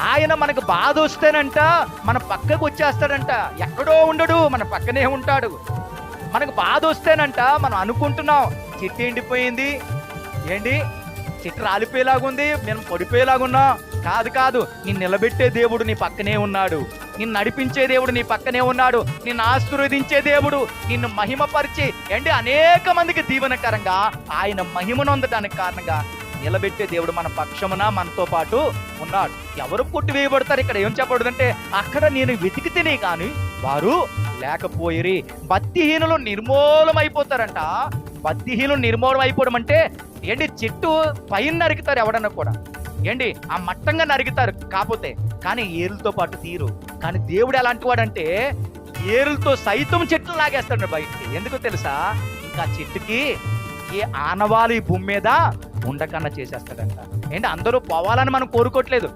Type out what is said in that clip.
ఆయన మనకు బాధ వస్తేనంట మన పక్కకు వచ్చేస్తాడంట. ఎక్కడో ఉండడు, మన పక్కనే ఉంటాడు. మనకు బాధ వస్తేనంట మనం అనుకుంటున్నాం చెట్టు ఎండిపోయింది, ఏంటి చెట్టు రాలిపోయేలాగుంది, మేము పడిపోయేలాగున్నాం. కాదు కాదు, నిన్ను నిలబెట్టే దేవుడు నీ పక్కనే ఉన్నాడు. నిన్ను నడిపించే దేవుడు నీ పక్కనే ఉన్నాడు. నిన్ను ఆశీర్వదించే దేవుడు, నిన్ను మహిమపరిచి అనేక మందికి దీవెనకరంగా ఆయన మహిమనొందడానికి కారణంగా నిలబెట్టే దేవుడు మన పక్షమున మనతో పాటు ఉన్నాడు. ఎవరు కొట్టివేయబడతారు? ఇక్కడ ఏం చెప్పబడుతుందంటే, అక్కడ నేను వెతికితేనే కానీ వారు లేకపోయిరి. భక్తిహీనులు నిర్మూలమైపోతారంట. భక్తిహీనులు నిర్మూలం అయిపోవడం అంటే ఏంటి? చెట్టు పైన నరుకుతారు ఎవడన్నా కూడా, ఏంటి ఆ మట్టంగా నరుగుతారు కాకపోతే, కానీ ఏరులతో పాటు తీరు. కానీ దేవుడు ఎలాంటి వాడంటే ఏరులతో సైతం చెట్లు లాగేస్తాడు బయటికి. ఎందుకో తెలుసా? ఇంకా చెట్టుకి ఏ ఆనవాళ్ళు ఈ భూమి మీద ఉండకన్నా చేసేస్తాడంట. ఏంటి అందరూ పోవాలని మనం కోరుకోవట్లేదు,